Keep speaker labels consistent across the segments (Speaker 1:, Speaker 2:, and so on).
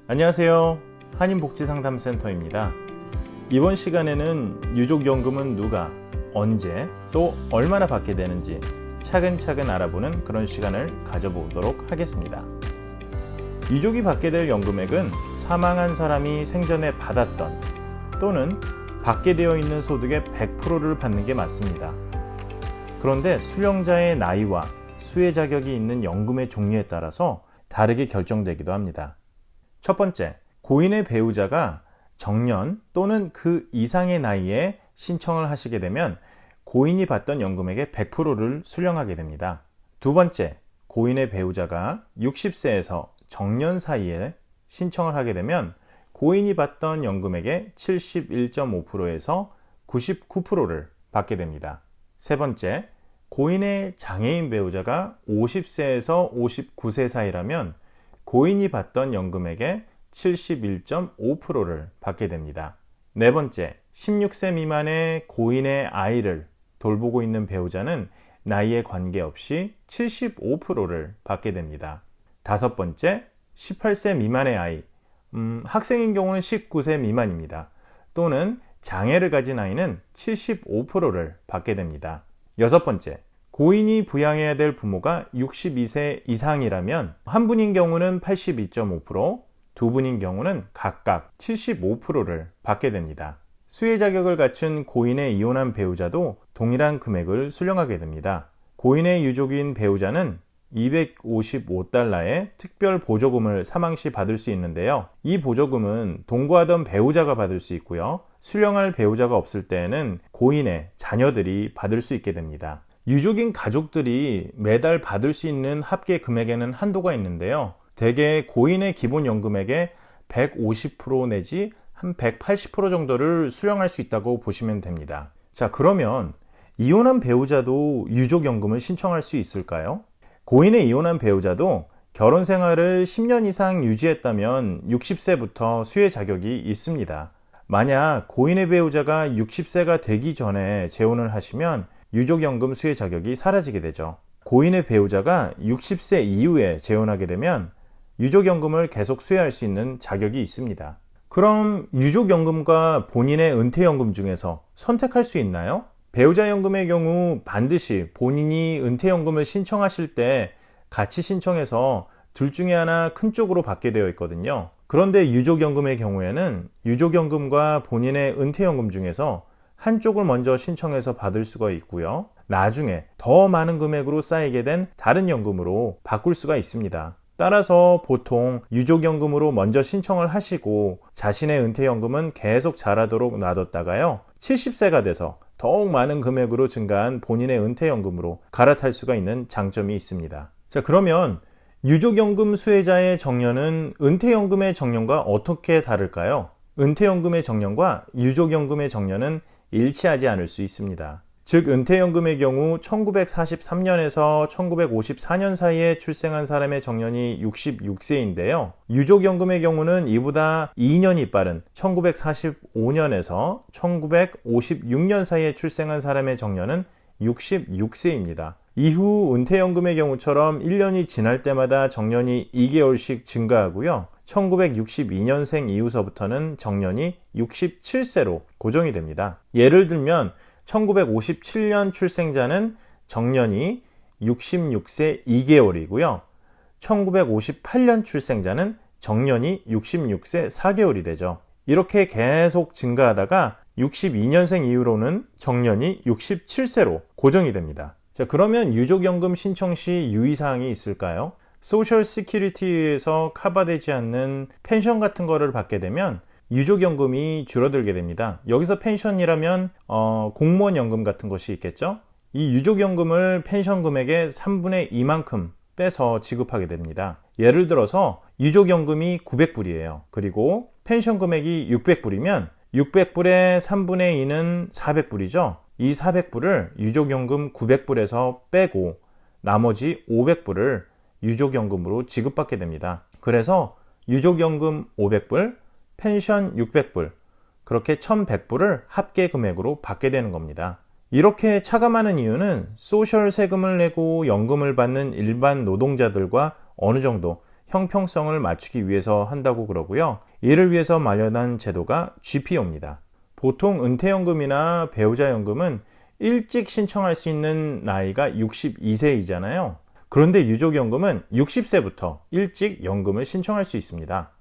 Speaker 1: 안녕하세요. 한인복지상담센터입니다. 이번 시간에는 유족연금은 누가, 언제, 또 얼마나 받게 되는지 차근차근 알아보는 그런 시간을 가져보도록 하겠습니다. 유족이 받게 될 연금액은 사망한 사람이 생전에 받았던 또는 받게 되어 있는 소득의 100%를 받는 게 맞습니다. 그런데 수령자의 나이와 수혜 자격이 있는 연금의 종류에 따라서 다르게 결정되기도 합니다. 첫 번째, 고인의 배우자가 정년 또는 그 이상의 나이에 신청을 하시게 되면 고인이 받던 연금액의 100%를 수령하게 됩니다. 두 번째, 고인의 배우자가 60세에서 정년 사이에 신청을 하게 되면 고인이 받던 연금액의 71.5%에서 99%를 받게 됩니다. 세 번째, 고인의 장애인 배우자가 50세에서 59세 사이라면 고인이 받던 연금액의 71.5%를 받게 됩니다. 네 번째, 16세 미만의 고인의 아이를 돌보고 있는 배우자는 나이에 관계없이 75%를 받게 됩니다. 다섯 번째, 18세 미만의 아이, 학생인 경우는 19세 미만입니다. 또는 장애를 가진 아이는 75%를 받게 됩니다. 여섯 번째, 고인이 부양해야 될 부모가 62세 이상이라면 한 분인 경우는 82.5%, 두 분인 경우는 각각 75%를 받게 됩니다. 수혜 자격을 갖춘 고인의 이혼한 배우자도 동일한 금액을 수령하게 됩니다. 고인의 유족인 배우자는 255달러의 특별 보조금을 사망 시 받을 수 있는데요. 이 보조금은 동거하던 배우자가 받을 수 있고요. 수령할 배우자가 없을 때에는 고인의 자녀들이 받을 수 있게 됩니다. 유족인 가족들이 매달 받을 수 있는 합계 금액에는 한도가 있는데요. 대개 고인의 기본 연금액의 150% 내지 한 180% 정도를 수령할 수 있다고 보시면 됩니다. 자, 그러면 이혼한 배우자도 유족연금을 신청할 수 있을까요? 고인의 이혼한 배우자도 결혼 생활을 10년 이상 유지했다면 60세부터 수혜 자격이 있습니다. 만약 고인의 배우자가 60세가 되기 전에 재혼을 하시면 유족연금 수혜 자격이 사라지게 되죠. 고인의 배우자가 60세 이후에 재혼하게 되면 유족연금을 계속 수혜할 수 있는 자격이 있습니다. 그럼 유족연금과 본인의 은퇴연금 중에서 선택할 수 있나요? 배우자연금의 경우 반드시 본인이 은퇴연금을 신청하실 때 같이 신청해서 둘 중에 하나 큰 쪽으로 받게 되어 있거든요. 그런데 유족연금의 경우에는 유족연금과 본인의 은퇴연금 중에서 한쪽을 먼저 신청해서 받을 수가 있고요. 나중에 더 많은 금액으로 쌓이게 된 다른 연금으로 바꿀 수가 있습니다. 따라서 보통 유족연금으로 먼저 신청을 하시고 자신의 은퇴연금은 계속 자라도록 놔뒀다가요. 70세가 돼서 더욱 많은 금액으로 증가한 본인의 은퇴연금으로 갈아탈 수가 있는 장점이 있습니다. 자, 그러면 유족연금 수혜자의 정년은 은퇴연금의 정년과 어떻게 다를까요? 은퇴연금의 정년과 유족연금의 정년은 일치하지 않을 수 있습니다. 즉, 은퇴연금의 경우 1943년에서 1954년 사이에 출생한 사람의 정년이 66세인데요. 유족연금의 경우는 이보다 2년이 빠른 1945년에서 1956년 사이에 출생한 사람의 정년은 66세입니다. 이후 은퇴연금의 경우처럼 1년이 지날 때마다 정년이 2개월씩 증가하고요. 1962년생 이후서부터는 정년이 67세로 고정이 됩니다. 예를 들면 1957년 출생자는 정년이 66세 2개월이고요. 1958년 출생자는 정년이 66세 4개월이 되죠. 이렇게 계속 증가하다가 62년생 이후로는 정년이 67세로 고정이 됩니다. 자, 그러면 유족연금 신청 시 유의사항이 있을까요? 소셜 시큐리티에서 커버되지 않는 펜션 같은 거를 받게 되면 유족연금이 줄어들게 됩니다. 여기서 펜션이라면 공무원 연금 같은 것이 있겠죠? 이 유족연금을 펜션 금액의 3분의 2만큼 빼서 지급하게 됩니다. 예를 들어서 유족연금이 900불이에요. 그리고 펜션 금액이 600불이면 600불의 3분의 2는 400불이죠. 이 400불을 유족연금 900불에서 빼고 나머지 500불을 유족연금으로 지급받게 됩니다. 그래서 유족연금 500불, 펜션 600불, 그렇게 1100불을 합계 금액으로 받게 되는 겁니다. 이렇게 차감하는 이유는 소셜 세금을 내고 연금을 받는 일반 노동자들과 어느 정도 형평성을 맞추기 위해서 한다고 그러고요. 이를 위해서 마련한 제도가 GPO입니다. 보통 은퇴연금이나 배우자연금은 일찍 신청할 수 있는 나이가 62세이잖아요. 그런데 유족연금은 60세부터 일찍 연금을 신청할 수 있습니다.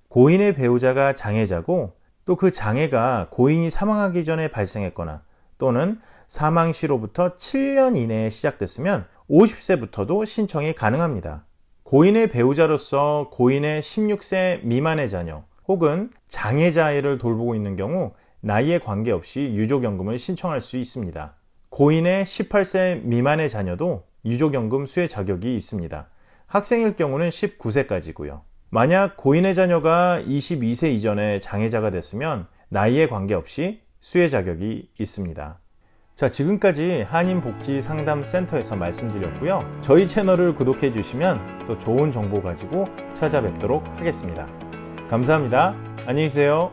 Speaker 1: 고인의 배우자가 장애자고 또 그 장애가 고인이 사망하기 전에 발생했거나 또는 사망 시로부터 7년 이내에 시작됐으면 50세부터도 신청이 가능합니다. 고인의 배우자로서 고인의 16세 미만의 자녀 혹은 장애자 아이를 돌보고 있는 경우 나이에 관계없이 유족연금을 신청할 수 있습니다. 고인의 18세 미만의 자녀도 유족연금 수혜 자격이 있습니다. 학생일 경우는 19세까지고요. 만약 고인의 자녀가 22세 이전에 장애자가 됐으면 나이에 관계없이 수혜 자격이 있습니다. 자, 지금까지 한인복지상담센터에서 말씀드렸고요. 저희 채널을 구독해 주시면 또 좋은 정보 가지고 찾아뵙도록 하겠습니다. 감사합니다. 안녕히 계세요.